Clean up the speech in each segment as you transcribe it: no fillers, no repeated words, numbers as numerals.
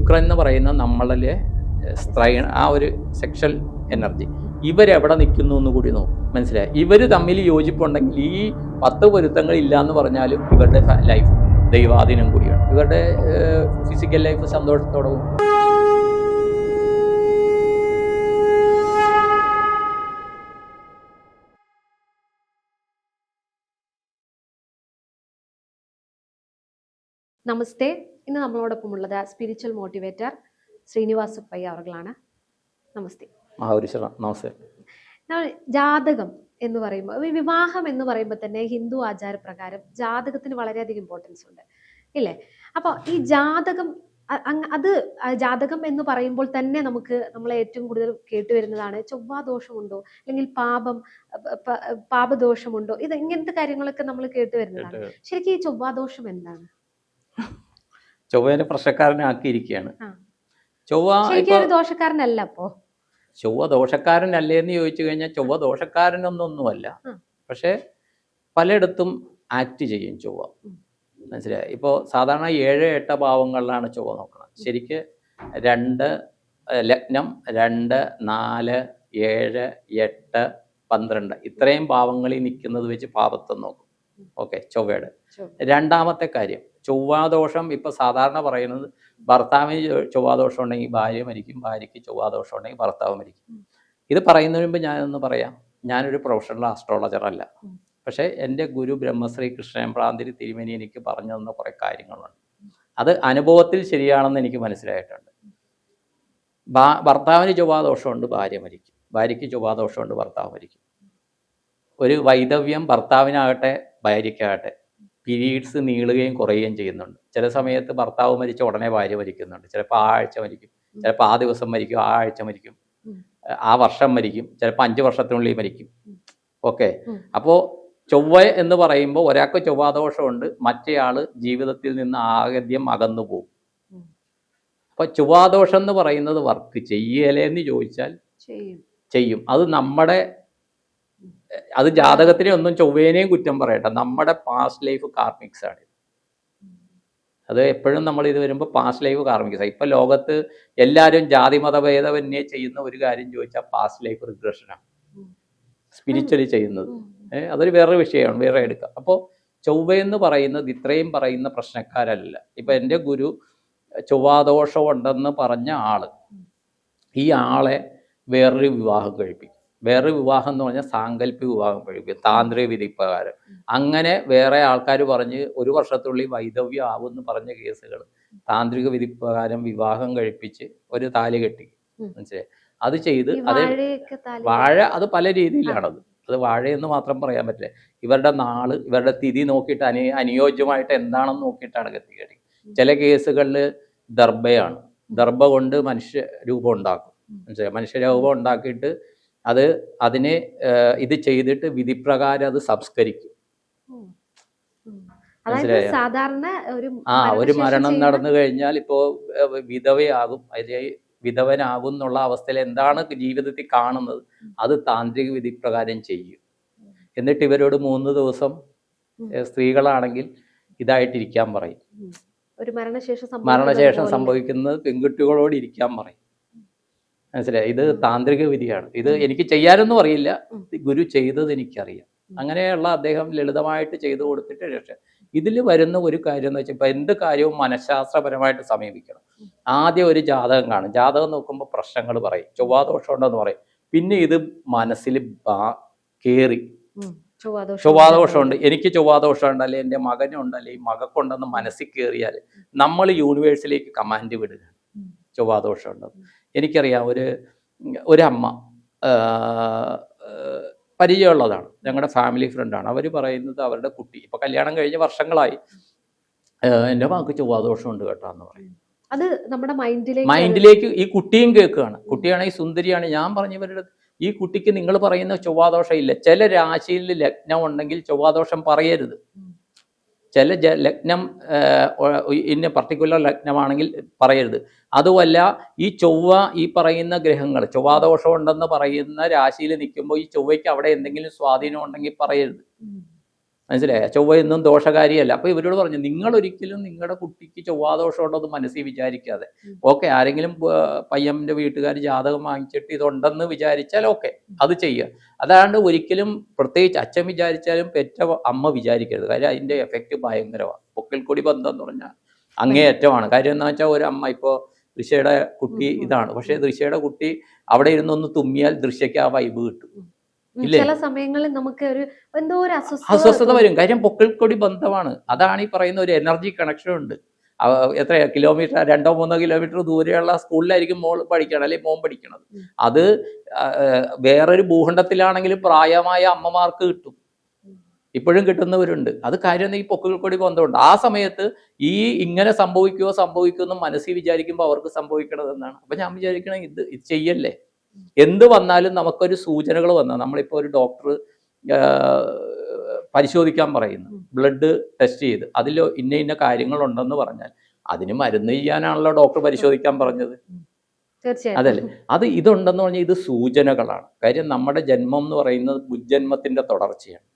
ശുക്രൻ എന്ന് പറയുന്ന നമ്മളിലെ ആ ഒരു സെക്ഷൽ എനർജി ഇവരെവിടെ നിൽക്കുന്നു എന്ന് കൂടി നോക്കും. മനസ്സിലായി? ഇവർ തമ്മിൽ യോജിപ്പുണ്ടെങ്കിൽ ഈ 10 പൊരുത്തങ്ങൾ ഇല്ല എന്ന് പറഞ്ഞാലും ഇവരുടെ ലൈഫ് ദൈവാധീനം കൂടിയാണ്. ഇവരുടെ ഫിസിക്കൽ ലൈഫ് സന്തോഷത്തോടെ പോകും. നമസ്തേ. ഇന്ന് നമ്മളോടൊപ്പം ഉള്ളത് സ്പിരിച്വൽ മോട്ടിവേറ്റർ ശ്രീനിവാസ് പയ്യ അവർകളാണ്. നമസ്തേ. നമസ്തേ. ജാതകം എന്ന് പറയുമ്പോൾ, വിവാഹം എന്ന് പറയുമ്പോൾ തന്നെ ഹിന്ദു ആചാരപ്രകാരം ജാതകത്തിന് വളരെയധികം ഇമ്പോർട്ടൻസ് ഉണ്ട്, ഇല്ലേ? അപ്പോൾ ഈ ജാതകം ജാതകം എന്ന് പറയുമ്പോൾ തന്നെ നമ്മളെ ഏറ്റവും കൂടുതൽ കേട്ടുവരുന്നതാണ് ചൊവ്വാദോഷമുണ്ടോ, അല്ലെങ്കിൽ പാപദോഷമുണ്ടോ, ഇത് ഇങ്ങനത്തെ കാര്യങ്ങളൊക്കെ നമ്മൾ കേട്ടുവരുന്നതാണ്. ശരിക്കും ഈ ചൊവ്വാദോഷം എന്താണ്? ചൊവ്വേനെ പ്രശ്നക്കാരനാക്കിയിരിക്കുകയാണ്. ദോഷക്കാരനല്ല. അപ്പോ ചൊവ്വ ദോഷക്കാരനല്ലേ എന്ന് ചോദിച്ചു കഴിഞ്ഞാൽ ചൊവ്വ ദോഷക്കാരനൊന്നുമല്ല. പക്ഷെ പലയിടത്തും ആക്ട് ചെയ്യും ചൊവ്വ. മനസ്സിലായി? ഇപ്പോൾ സാധാരണ 7-8 ഭാവങ്ങളിലാണ് ചൊവ്വ നോക്കണം. ശരിക്ക് 2 ലഗ്നം 2, 4, 7, 8, 12 ഇത്രയും ഭാവങ്ങളിൽ നിൽക്കുന്നത് വെച്ച് പാപത്വം നോക്കും. ഓക്കെ, ചൊവ്വയുടെ. രണ്ടാമത്തെ കാര്യം, ചൊവ്വാദോഷം ഇപ്പൊ സാധാരണ പറയുന്നത് ഭർത്താവിന് ചൊവ്വാദോഷം ഉണ്ടെങ്കിൽ ഭാര്യ മരിക്കും, ഭാര്യയ്ക്ക് ചൊവ്വാദോഷം ഉണ്ടെങ്കിൽ ഭർത്താവ് മരിക്കും. ഇത് പറയുന്നതിന് മുമ്പ് ഞാനൊന്ന് പറയാം, ഞാനൊരു പ്രൊഫഷണൽ ആസ്ട്രോളജർ അല്ല. പക്ഷേ എൻ്റെ ഗുരു ബ്രഹ്മശ്രീ കൃഷ്ണൻ പ്രാന്തിരി തിരുമേനി എനിക്ക് പറഞ്ഞു തന്ന കുറേ കാര്യങ്ങളുണ്ട്. അത് അനുഭവത്തിൽ ശരിയാണെന്ന് എനിക്ക് മനസ്സിലായിട്ടുണ്ട്. ഭർത്താവിന് ചൊവ്വാദോഷമുണ്ട്, ഭാര്യ മരിക്കും. ഭാര്യയ്ക്ക് ചൊവ്വാദോഷമുണ്ട്, ഭർത്താവ് മരിക്കും. ഒരു വൈദവ്യം ഭർത്താവിനാകട്ടെ ഭാര്യയ്ക്കാകട്ടെ പീരീഡ്സ് നീളുകയും കുറയുകയും ചെയ്യുന്നുണ്ട്. ചില സമയത്ത് ഭർത്താവ് മരിച്ച ഉടനെ ഭാര്യ മരിക്കുന്നുണ്ട്. ചിലപ്പോൾ ആ ആഴ്ച മരിക്കും, ചിലപ്പോൾ ആ ദിവസം മരിക്കും, ആ ആഴ്ച മരിക്കും, ആ വർഷം മരിക്കും, ചിലപ്പോൾ 5 വർഷത്തിനുള്ളിൽ മരിക്കും. ഓക്കെ, അപ്പോൾ ചൊവ്വ എന്ന് പറയുമ്പോൾ ഒരാൾക്ക് ചൊവ്വാദോഷമുണ്ട്, മറ്റേയാള് ജീവിതത്തിൽ നിന്ന് ആദ്യം അകന്നു പോകും. അപ്പൊ ചൊവ്വാദോഷം എന്ന് പറയുന്നത് വർക്ക് ചെയ്യലേന്ന് ചോദിച്ചാൽ ചെയ്യും. അത് ജാതകത്തിനെ ഒന്നും ചൊവ്വേനെയും കുറ്റം പറയട്ടെ, നമ്മുടെ പാസ്റ്റ് ലൈഫ് കാർമിക്സ് ആണ്. അത് എപ്പോഴും നമ്മൾ ഇത് വരുമ്പോൾ പാസ്റ്റ് ലൈഫ് കാർമിക്സ്. ഇപ്പൊ ലോകത്ത് എല്ലാവരും ജാതി മതഭേദമന്യേ ചെയ്യുന്ന ഒരു കാര്യം ചോദിച്ചാൽ പാസ്റ്റ് ലൈഫ് റിഗ്രഷനാണ് സ്പിരിച്വലി ചെയ്യുന്നത്. അതൊരു വേറൊരു വിഷയമാണ്, വേറെ എടുക്കാം. അപ്പോൾ ചൊവ്വയെന്ന് പറയുന്നത് ഇത്രയും പറയുന്ന പ്രശ്നക്കാരല്ല. ഇപ്പൊ എൻ്റെ ഗുരു ചൊവ്വാദോഷം ഉണ്ടെന്ന് പറഞ്ഞ ആള് ഈ ആളെ വേറൊരു വിവാഹം കഴിപ്പിക്കും. വേറൊരു വിവാഹം എന്ന് പറഞ്ഞാൽ സാങ്കല്പിക വിവാഹം കഴിപ്പിക്കും, താന്ത്രിക വിധി പ്രകാരം. അങ്ങനെ വേറെ ആൾക്കാർ പറഞ്ഞ് 1 വർഷത്തിനുള്ളിൽ വൈദവ്യം ആവുമെന്ന് പറഞ്ഞ കേസുകൾ താന്ത്രിക വിധി പ്രകാരം വിവാഹം കഴിപ്പിച്ച് ഒരു താലി കെട്ടി. മനസ്സിലായി? അത് ചെയ്ത് അത് വാഴ, അത് പല രീതിയിലാണത്. അത് വാഴയെന്ന് മാത്രം പറയാൻ പറ്റില്ല. ഇവരുടെ നാള്, ഇവരുടെ തിഥി നോക്കിയിട്ട് അനുയോജ്യമായിട്ട് എന്താണെന്ന് നോക്കിയിട്ടാണ് കെട്ടിക്കടി. ചില കേസുകളിൽ ദർഭയാണ്, ദർഭ കൊണ്ട് മനുഷ്യ രൂപം ഉണ്ടാക്കും. മനസ്സിലായി? മനുഷ്യരൂപം ഉണ്ടാക്കിയിട്ട് അതിനെ ഇത് ചെയ്തിട്ട് വിധിപ്രകാരം അത് സംസ്കരിക്കും. ഒരു മരണം നടന്നു കഴിഞ്ഞാൽ ഇപ്പോ വിധവയാകും, വിധവനാകും എന്നുള്ള അവസ്ഥയിൽ എന്താണ് ജീവിതത്തിൽ കാണുന്നത് അത് താന്ത്രിക വിധിപ്രകാരം ചെയ്യും. എന്നിട്ട് ഇവരോട് 3 ദിവസം സ്ത്രീകളാണെങ്കിൽ ഇതായിട്ടിരിക്കാൻ പറയും. മരണശേഷം സംഭവിക്കുന്നത് പെൺകുട്ടികളോട് ഇരിക്കാൻ പറയും. മനസ്സിലായി? ഇത് താന്ത്രിക വിധിയാണ്. ഇത് എനിക്ക് ചെയ്യാനൊന്നും അറിയില്ല, ഗുരു ചെയ്തത് എനിക്കറിയാം. അങ്ങനെയുള്ള അദ്ദേഹം ലളിതമായിട്ട് ചെയ്തു കൊടുത്തിട്ട് രക്ഷ. ഇതിൽ വരുന്ന ഒരു കാര്യം എന്ന് വെച്ചാൽ ഇപ്പൊ എന്ത് കാര്യവും മനഃശാസ്ത്രപരമായിട്ട് സമീപിക്കണം. ആദ്യം ഒരു ജാതകം കാണും, ജാതകം നോക്കുമ്പോൾ പ്രശ്നങ്ങൾ പറയും, ചൊവ്വാദോഷം ഉണ്ടെന്ന് പറയും. പിന്നെ ഇത് മനസ്സിൽ കേറി ചൊവ്വാദോഷമുണ്ട്, എനിക്ക് ചൊവ്വാദോഷമുണ്ട്, അല്ലെ എൻ്റെ മകനുണ്ട്, അല്ലെ ഈ മകക്കുണ്ടെന്ന് മനസ്സിൽ കയറിയാൽ നമ്മൾ യൂണിവേഴ്സിലേക്ക് കമാൻഡ് വിടുക ചൊവ്വാദോഷമുണ്ടെന്ന്. എനിക്കറിയാം, ഒരു അമ്മ പരിചയമുള്ളതാണ്, ഞങ്ങളുടെ ഫാമിലി ഫ്രണ്ടാണ്. അവർ പറയുന്നത് അവരുടെ കുട്ടി ഇപ്പൊ കല്യാണം കഴിഞ്ഞ വർഷങ്ങളായി, എൻ്റെ മകൾക്ക് ചൊവ്വാദോഷമുണ്ട് കേട്ടാന്ന് പറയും. അത് നമ്മുടെ മൈൻഡിലേക്ക് ഈ കുട്ടിയും കേൾക്കുകയാണ്. കുട്ടിയാണെങ്കിൽ സുന്ദരിയാണ്. ഞാൻ പറഞ്ഞവരുടെ ഈ കുട്ടിക്ക് നിങ്ങൾ പറയുന്ന ചൊവ്വാദോഷം ഇല്ല. ചില രാശിയിൽ ലഗ്നം ഉണ്ടെങ്കിൽ ചൊവ്വാദോഷം പറയരുത്. ചില ലഗ്നം ഇന്ന പർട്ടിക്കുലർ ലഗ്നമാണെങ്കിൽ പറയരുത്. അതുമല്ല, ഈ ചൊവ്വ ഈ പറയുന്ന ഗ്രഹങ്ങൾ ചൊവ്വാദോഷം ഉണ്ടെന്ന് പറയുന്ന രാശിയിൽ നിൽക്കുമ്പോൾ ഈ ചൊവ്വയ്ക്ക് അവിടെ എന്തെങ്കിലും സ്വാധീനം ഉണ്ടെങ്കിൽ പറയരുത്. മനസ്സിലായ? ചൊവ്വ എന്നും ദോഷകാരിയല്ല. അപ്പോൾ ഇവരോട് പറഞ്ഞു, നിങ്ങളൊരിക്കലും നിങ്ങളുടെ കുട്ടിക്ക് ചൊവ്വാദോഷമുണ്ടെന്ന് മനസ്സിൽ വിചാരിക്കാതെ, ഓക്കെ ആരെങ്കിലും പയ്യൻ്റെ വീട്ടുകാർ ജാതകം വാങ്ങിച്ചിട്ട് ഇതുണ്ടെന്ന് വിചാരിച്ചാൽ ഓക്കെ അത് ചെയ്യുക. അതാണ്ട് ഒരിക്കലും പ്രത്യേകിച്ച് അച്ഛൻ വിചാരിച്ചാലും പെറ്റ അമ്മ വിചാരിക്കരുത്. കാര്യം അതിൻ്റെ എഫക്റ്റ് ഭയങ്കരമാണ്. പൊക്കിൾക്കൊടി ബന്ധം എന്ന് പറഞ്ഞാൽ അങ്ങേയറ്റമാണ്. കാര്യം എന്താ വെച്ചാൽ ഒരു അമ്മ ഇപ്പോൾ ദൃശ്യയുടെ കുട്ടി ഇതാണ്, പക്ഷേ ദൃശ്യയുടെ കുട്ടി അവിടെ ഇരുന്നൊന്ന് തുമ്മിയാൽ ദൃശ്യയ്ക്ക് ആ വൈബ് കിട്ടും. ചില സമയങ്ങളിൽ നമുക്ക് ഒരു എന്തോ ഒരു അസ്വസ്ഥത വരും. കാര്യം പൊക്കിൾക്കൊടി ബന്ധമാണ്. അതാണ് ഈ പറയുന്ന ഒരു എനർജി കണക്ഷൻ ഉണ്ട്. എത്ര കിലോമീറ്റർ, 2-3 കിലോമീറ്റർ ദൂരെയുള്ള സ്കൂളിലായിരിക്കും മോൾ പഠിക്കണം അല്ലെങ്കിൽ മോൻ പഠിക്കണത്. അത് വേറൊരു ഭൂഖണ്ഡത്തിലാണെങ്കിലും പ്രായമായ അമ്മമാർക്ക് കിട്ടും, ഇപ്പോഴും കിട്ടുന്നവരുണ്ട്. അത് കാര്യം ഈ പൊക്കിൾക്കൊടി ബന്ധമുണ്ട്. ആ സമയത്ത് ഈ ഇങ്ങനെ സംഭവിക്കുമോ എന്ന് മനസ്സിൽ വിചാരിക്കുമ്പോൾ അവർക്ക് സംഭവിക്കണതെന്നാണ്. അപ്പം ഞാൻ വിചാരിക്കണേ ഇത് ചെയ്യല്ലേ. എന്ത് വന്നാലും നമുക്കൊരു സൂചനകൾ വന്നാൽ, നമ്മളിപ്പോൾ ഒരു ഡോക്ടർ പരിശോധിക്കാൻ പറയുന്നു, ബ്ലഡ് ടെസ്റ്റ് ചെയ്ത് അതിൽ ഇന്ന കാര്യങ്ങളുണ്ടെന്ന് പറഞ്ഞാൽ അതിന് മരുന്ന് ചെയ്യാനാണല്ലോ ഡോക്ടർ പരിശോധിക്കാൻ പറഞ്ഞത്. അതല്ലേ? അത് ഇതുണ്ടെന്ന് പറഞ്ഞാൽ ഇത് സൂചനകളാണ്. കാര്യം നമ്മുടെ ജന്മം എന്ന് പറയുന്നത് മുജ്ജന്മത്തിൻ്റെ തുടർച്ചയാണ്,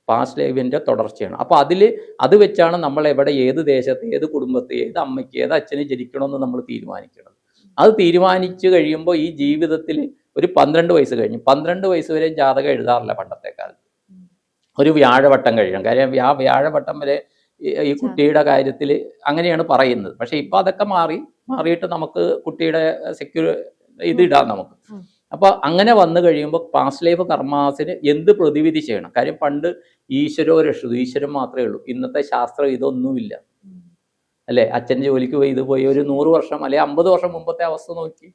പാസ്റ്റ് ലൈഫിൻ്റെ തുടർച്ചയാണ്. അപ്പോൾ അത് വെച്ചാണ് നമ്മൾ എവിടെ, ഏത് ദേശത്ത്, ഏത് കുടുംബത്ത്, ഏത് അമ്മയ്ക്ക്, ഏത് അച്ഛന് ജനിക്കണമെന്ന് നമ്മൾ തീരുമാനിക്കണം. അത് തീരുമാനിച്ചു കഴിയുമ്പോൾ ഈ ജീവിതത്തിൽ ഒരു 12 വയസ്സ് കഴിഞ്ഞു, 12 വയസ്സ് വരെ ജാതകം എഴുതാറില്ല പണ്ടത്തെ കാലത്ത്. ഒരു വ്യാഴവട്ടം കഴിയണം. കാര്യം വ്യാഴവട്ടം വരെ ഈ കുട്ടിയുടെ കാര്യത്തിൽ അങ്ങനെയാണ് പറയുന്നത്. പക്ഷേ ഇപ്പോൾ അതൊക്കെ മാറിയിട്ട് നമുക്ക് കുട്ടിയുടെ ഇതിടാം നമുക്ക്. അപ്പോൾ അങ്ങനെ വന്നു കഴിയുമ്പോൾ പാസ്റ്റ് ലൈഫ് കർമാസിന് എന്ത് പ്രതിവിധി ചെയ്യണം? കാര്യം പണ്ട് ഈശ്വരോ രക്ഷതു, ഈശ്വരൻ മാത്രമേ ഉള്ളൂ. ഇന്നത്തെ ശാസ്ത്രം ഇതൊന്നുമില്ല, അല്ലേ? അച്ഛൻ ജോലിക്ക് പോയി ഇത് പോയി ഒരു 100 വർഷം അല്ലെ 50 വർഷം മുമ്പത്തെ അവസ്ഥ നോക്കി.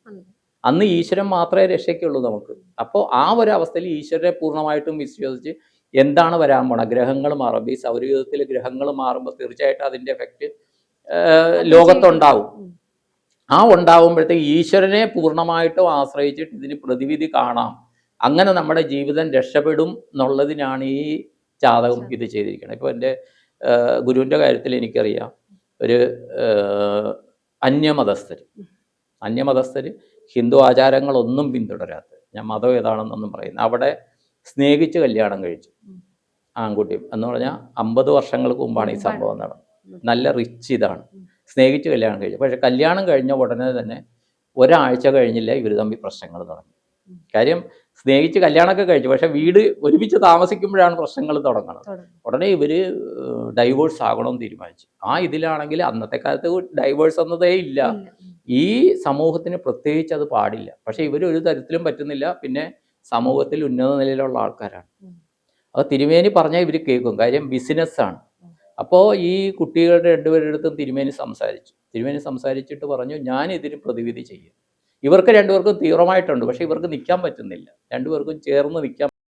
അന്ന് ഈശ്വരൻ മാത്രമേ രക്ഷയ്ക്കുള്ളൂ നമുക്ക്. അപ്പോൾ ആ ഒരു അവസ്ഥയിൽ ഈശ്വരനെ പൂർണ്ണമായിട്ടും വിശ്വസിച്ച് എന്താണ് വരാൻ പോണ, ഗ്രഹങ്ങൾ മാറുമ്പോൾ ഈ സൗരയൂഥത്തിലെ ഗ്രഹങ്ങൾ മാറുമ്പോൾ തീർച്ചയായിട്ടും അതിൻ്റെ എഫക്റ്റ് ലോകത്തുണ്ടാവും. ആ ഉണ്ടാവുമ്പോഴത്തേക്ക് ഈശ്വരനെ പൂർണ്ണമായിട്ടും ആശ്രയിച്ചിട്ട് ഇതിന് പ്രതിവിധി കാണാം, അങ്ങനെ നമ്മുടെ ജീവിതം രക്ഷപ്പെടും എന്നുള്ളതിനാണ് ഈ ജാതകം ഇത് ചെയ്തിരിക്കുന്നത്. ഇപ്പോൾ എൻ്റെ ഗുരുവിൻ്റെ കാര്യത്തിൽ എനിക്കറിയാം, ഒരു അന്യമതസ്ഥർ ഹിന്ദു ആചാരങ്ങളൊന്നും പിന്തുടരാത്ത, ഞാൻ മതം ഏതാണെന്നൊന്നും പറയുന്നത്, അവിടെ സ്നേഹിച്ച് കല്യാണം കഴിച്ചു ആൺകുട്ടി എന്ന് പറഞ്ഞാൽ 50 വർഷങ്ങൾക്ക് മുമ്പാണ് ഈ സംഭവം നടന്നത്. നല്ല റിച്ച് ഇതാണ്, സ്നേഹിച്ച് കല്യാണം കഴിച്ചു. പക്ഷെ കല്യാണം കഴിഞ്ഞ ഉടനെ തന്നെ ഒരാഴ്ച കഴിഞ്ഞില്ല ഇവർ തമ്മിൽ പ്രശ്നങ്ങൾ തുടങ്ങി. കാര്യം സ്നേഹിച്ച് കല്യാണമൊക്കെ കഴിച്ചു, പക്ഷെ വീട് ഒരുമിച്ച് താമസിക്കുമ്പോഴാണ് പ്രശ്നങ്ങൾ തുടങ്ങുന്നത്. ഉടനെ ഇവർ ഡൈവേഴ്സ് ആകണമെന്ന് തീരുമാനിച്ചു. ആ ഇതിലാണെങ്കിൽ അന്നത്തെ കാലത്ത് ഡൈവേഴ്സ് എന്നതേ ഇല്ല, ഈ സമൂഹത്തിന് പ്രത്യേകിച്ച് അത് പാടില്ല. പക്ഷെ ഇവരൊരു തരത്തിലും പറ്റുന്നില്ല. പിന്നെ സമൂഹത്തിൽ ഉന്നത നിലയിലുള്ള ആൾക്കാരാണ്. അത് തിരുമേനി പറഞ്ഞാൽ ഇവർ കേൾക്കും, കാര്യം ബിസിനസ്സാണ്. അപ്പോൾ ഈ കുട്ടികളുടെ രണ്ടുപേരുടെ അടുത്തും തിരുമേനി സംസാരിച്ചിട്ട് പറഞ്ഞു, ഞാൻ ഇതിന് പ്രതിവിധി ചെയ്യും. ഇവർക്ക് രണ്ടുപേർക്കും തീവ്രമായിട്ടുണ്ട്, പക്ഷെ ഇവർക്ക് നിൽക്കാൻ പറ്റുന്നില്ല, രണ്ടുപേർക്കും ചേർന്ന് നിൽക്കാൻ